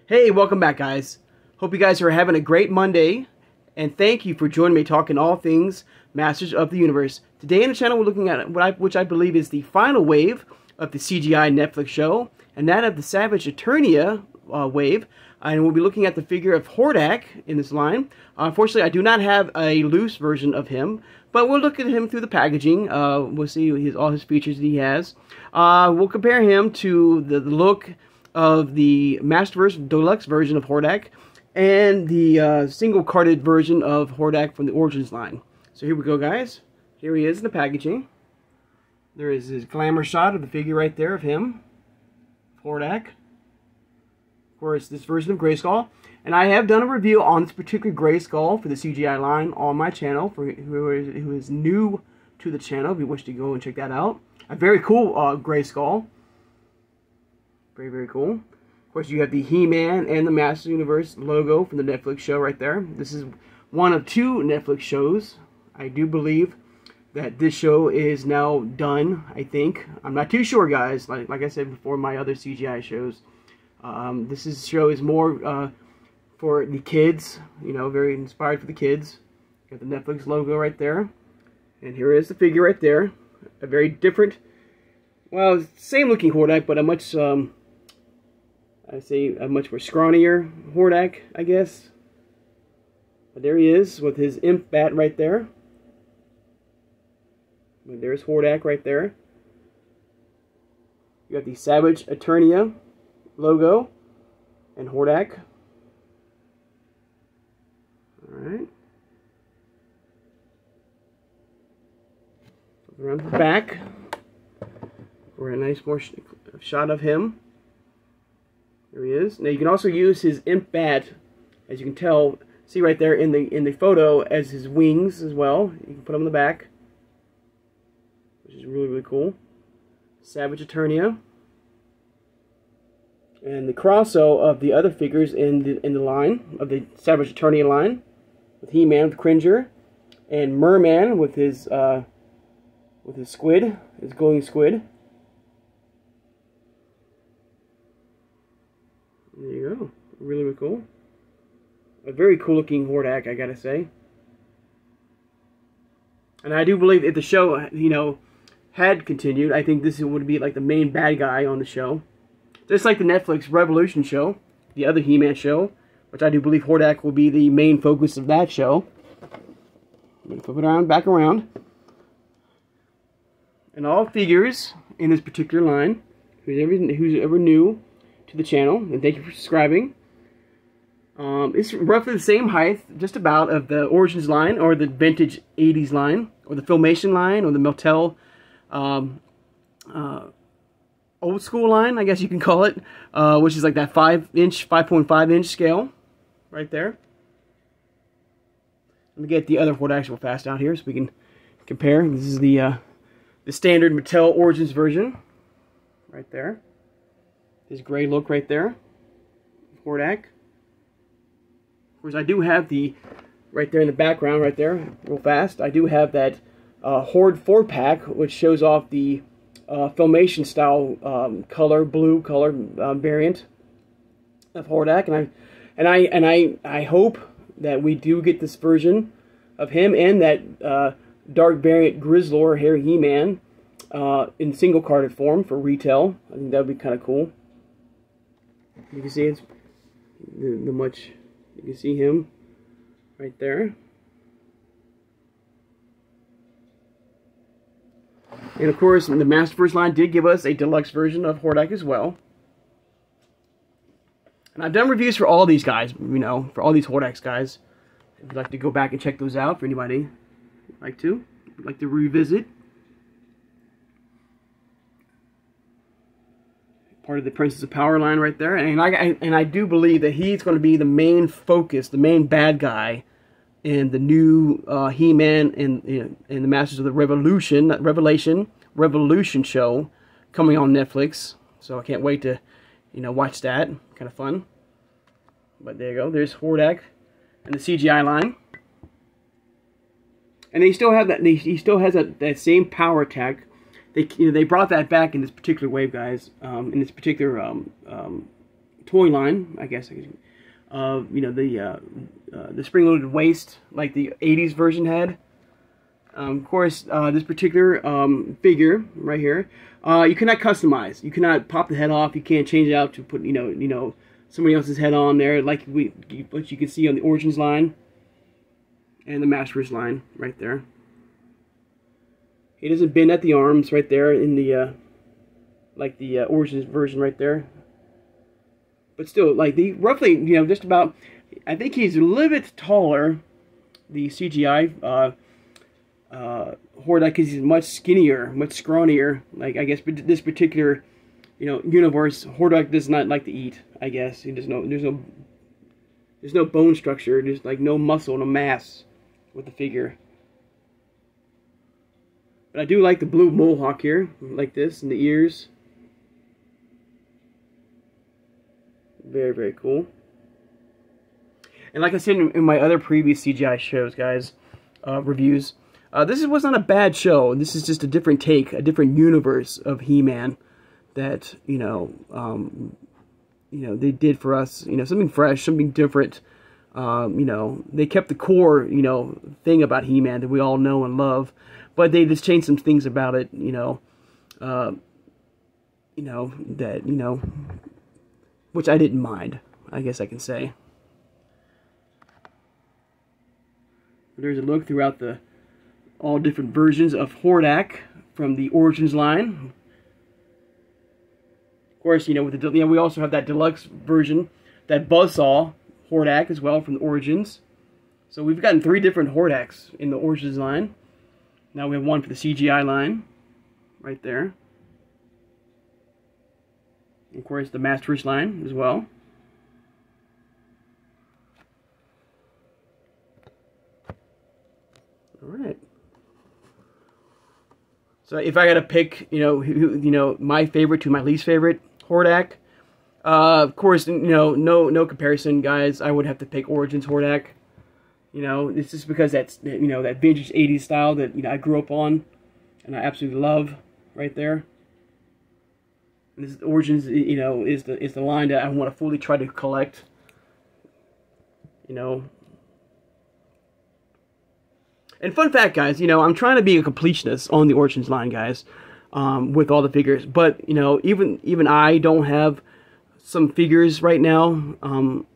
Hey, welcome back, guys. Hope you guys are having a great Monday, and thank you for joining me talking all things Masters of the Universe. Today on the channel, we're looking at which I believe is the final wave of the CGI Netflix show, and that of the Savage Eternia wave. And we'll be looking at the figure of Hordak in this line. Unfortunately, I do not have a loose version of him, but we'll look at him through the packaging. We'll see all his features that he has. We'll compare him to the look of the Masterverse Deluxe version of Hordak and the single-carded version of Hordak from the Origins line. So here we go, guys. Here he is in the packaging. There is his glamour shot of the figure right there of him, Hordak. Of course, this version of Grayskull. And I have done a review on this particular Grayskull for the CGI line on my channel for who is new to the channel. If you wish to go and check that out. A very cool Grayskull. Very, very cool. Of course, you have the He-Man and the Masters of the Universe logo from the Netflix show right there. This is one of two Netflix shows. I do believe that this show is now done, I think. I'm not too sure, guys. Like I said before, my other CGI shows. This show is more for the kids, you know, very inspired for the kids. Got the Netflix logo right there. And here is the figure right there. A very different, well, same looking Hordak, but a much, I'd say a much more scrawnier Hordak, I guess. But there he is with his imp bat right there. But there's Hordak right there. You got the Savage Eternia logo and Hordak. Alright. Around the back for a nice more shot of him. There he is. Now you can also use his imp bat, as you can tell, see right there in the photo, as his wings as well. You can put them in the back, which is really, really cool. Savage Eternia. And the Crosso of the other figures in the line, of the Savage Eternia line, with He-Man with Cringer, and Merman with his squid, his glowing squid. There you go. Really, really cool. A very cool looking Hordak, I gotta say. And I do believe if the show, you know, had continued, I think this would be like the main bad guy on the show. Just like the Netflix Revolution show, the other He-Man show, which I do believe Hordak will be the main focus of that show. I'm going to flip it back around. And all figures in this particular line, who's ever new to the channel, and thank you for subscribing. It's roughly the same height, just about, of the Origins line, or the vintage 80s line, or the Filmation line, or the Mattel old school line, I guess you can call it, which is like that 5.5 inch scale, right there. Let me get the other Hordak real fast out here so we can compare. This is the standard Mattel Origins version, right there. His gray look right there, Hordak. Of course, I do have the, right there in the background, right there, real fast, I do have that Horde 4-pack, which shows off the Filmation style blue color variant of Hordak, and I hope that we do get this version of him and that dark variant Grizzlor Hair He-Man in single carded form for retail. I think that would be kind of cool. You can see it's you can see him right there. And of course, the Masterverse line did give us a deluxe version of Hordak as well. And I've done reviews for all these guys, you know, for all these Hordaks guys. If you'd like to go back and check those out, for anybody who'd like to revisit. Part of the Princess of Power line right there. And I do believe that he's going to be the main focus, the main bad guy in the new He-Man and the Masters of the Revolution show coming on Netflix. So I can't wait to, you know, watch that. Kind of fun. But there you go. There's Hordak and the CGI line. And they still have that. He still has that same power attack. They brought that back in this particular wave, guys. In this particular toy line, I guess. You know, the spring-loaded waist like the 80s version had. Of course, this particular figure right here, you cannot customize. You cannot pop the head off. You can't change it out to put, you know, somebody else's head on there, like what you can see on the Origins line and the Masters line right there. He doesn't bend at the arms right there in the like the Origins version right there. But still, like the roughly, you know, just about. I think he's a little bit taller. The CGI Hordak, because he's much skinnier, much scrawnier. Like, I guess this particular, you know, universe, Hordak does not like to eat. I guess there's no bone structure. There's like no muscle, no mass with the figure. But I do like the blue mohawk here, like this, in the ears. Very, very cool. And like I said in my other previous CGI shows, guys, reviews, this was not a bad show. This is just a different take, a different universe of He-Man that, you know, they did for us. You know, something fresh, something different. You know, they kept the core, you know, thing about He-Man that we all know and love, but they just changed some things about it. You know, that, you know, which I didn't mind, I guess I can say. There's a look throughout all different versions of Hordak from the Origins line. Of course, you know, with we also have that deluxe version, that Buzzsaw Hordak as well from the Origins. So we've gotten 3 different Hordaks in the Origins line. Now we have one for the CGI line, right there. Of course, the Masters line as well. All right. So if I got to pick, you know, my favorite to my least favorite Hordak, of course, you know, no comparison, guys. I would have to pick Origins Hordak. You know, it's just because that's, you know, that vintage 80s style that, you know, I grew up on and I absolutely love right there. And this Origins, you know, is the line that I want to fully try to collect. You know. And fun fact, guys, you know, I'm trying to be a completionist on the Origins line, guys, with all the figures. But, you know, even I don't have some figures right now,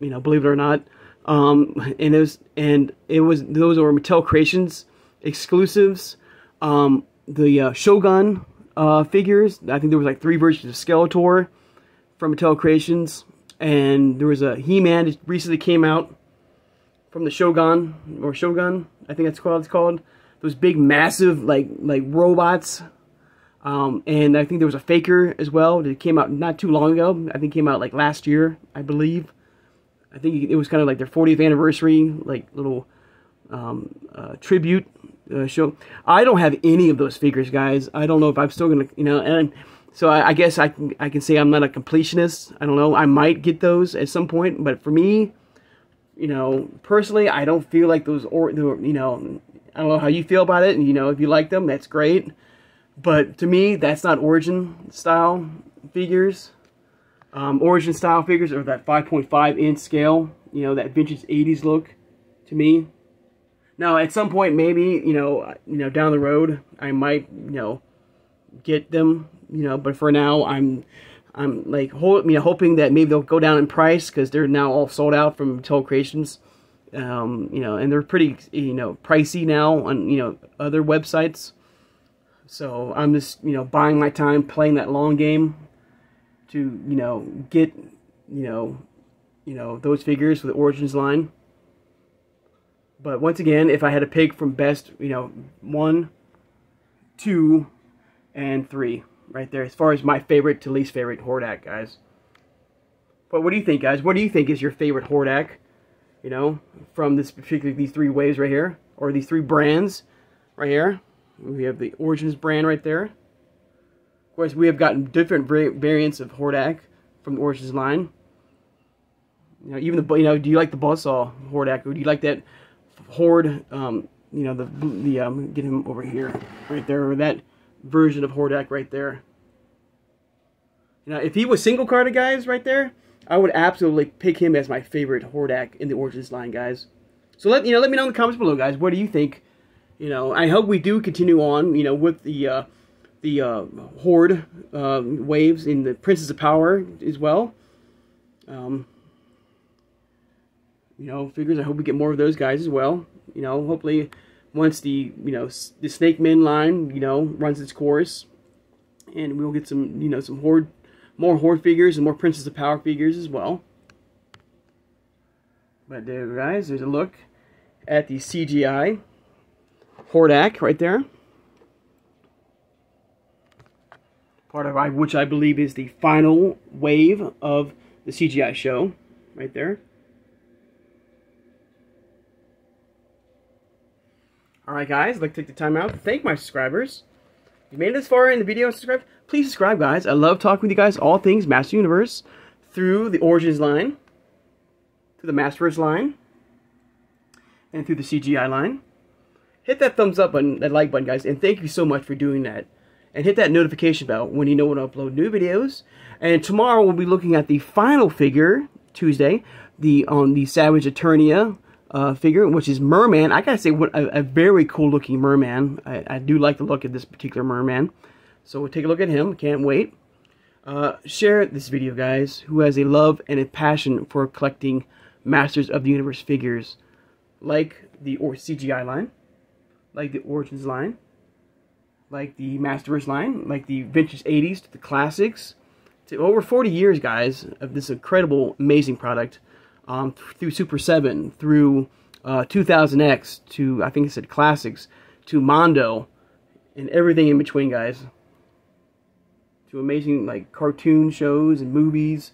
you know, believe it or not. And those were Mattel Creations exclusives. The Shogun figures. I think there was like 3 versions of Skeletor from Mattel Creations, and there was a He-Man that recently came out from the Shogun, I think that's what it's called. Those big, massive, like robots. And I think there was a Faker as well that came out not too long ago. I think it came out like last year, I believe. I think it was kind of like their 40th anniversary, like little tribute show. I don't have any of those figures, guys. I don't know if I'm still gonna, you know, and so I guess I can say I'm not a completionist. I don't know. I might get those at some point, but for me, you know, personally, I don't feel like those, you know, I don't know how you feel about it, and, you know, if you like them, that's great. But to me, that's not Origin style figures. Origin style figures are that 5.5 inch scale, you know, that vintage 80s look to me. Now, at some point, maybe, you know, down the road, I might, you know, get them, you know, but for now, I'm like, hoping that maybe they'll go down in price, because they're now all sold out from Mattel Creations, you know, and they're pretty, you know, pricey now on, you know, other websites. So I'm just, you know, buying my time, playing that long game to, you know, get, you know, those figures for the Origins line. But once again, if I had to pick from best, you know, 1, 2, and 3, right there, as far as my favorite to least favorite Hordak, guys. But what do you think, guys? What do you think is your favorite Hordak? You know, from these 3 waves right here, or these 3 brands right here. We have the Origins brand right there. Of course, we have gotten different variants of Hordak from the Origins line. You know, even the, you know, do you like the Buzzsaw Hordak, or do you like that Horde? You know, get him over here, right there, or that version of Hordak right there. You know, if he was single carded, guys, right there, I would absolutely pick him as my favorite Hordak in the Origins line, guys. So let me know in the comments below, guys. What do you think? I hope we do continue on, with the Horde waves in the Princes of Power as well. Figures. I hope we get more of those guys as well. Hopefully once the the Snake Men line runs its course, and we'll get some some more Horde figures and more Princes of Power figures as well. But there, guys, there's a look at the CGI Hordak right there. Part of which I believe is the final wave of the CGI show, right there. Alright, guys, I'd like to take the time out to thank my subscribers. If you made it this far in the video and subscribed, please subscribe, guys. I love talking with you guys all things Master Universe through the Origins line, through the Masterverse line, and through the CGI line. Hit that thumbs up button, that like button, guys, and thank you so much for doing that. And hit that notification bell when you know when I upload new videos. And tomorrow we'll be looking at the final figure, Tuesday, the Savage Eternia figure, which is Merman. I gotta say, what a very cool looking Merman. I do like the look of this particular Merman. So we'll take a look at him. Can't wait. Share this video, guys, who has a love and a passion for collecting Masters of the Universe figures, like the CGI line, like the Origins line, like the Masterverse line, like the vintage 80s to the classics, to over 40 years, guys, of this incredible, amazing product, through Super 7, through 2000X, to, I think it said classics, to Mondo, and everything in between, guys. To amazing, like, cartoon shows and movies.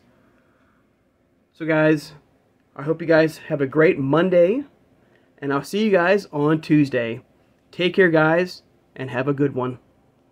So, guys, I hope you guys have a great Monday, and I'll see you guys on Tuesday. Take care, guys, and have a good one.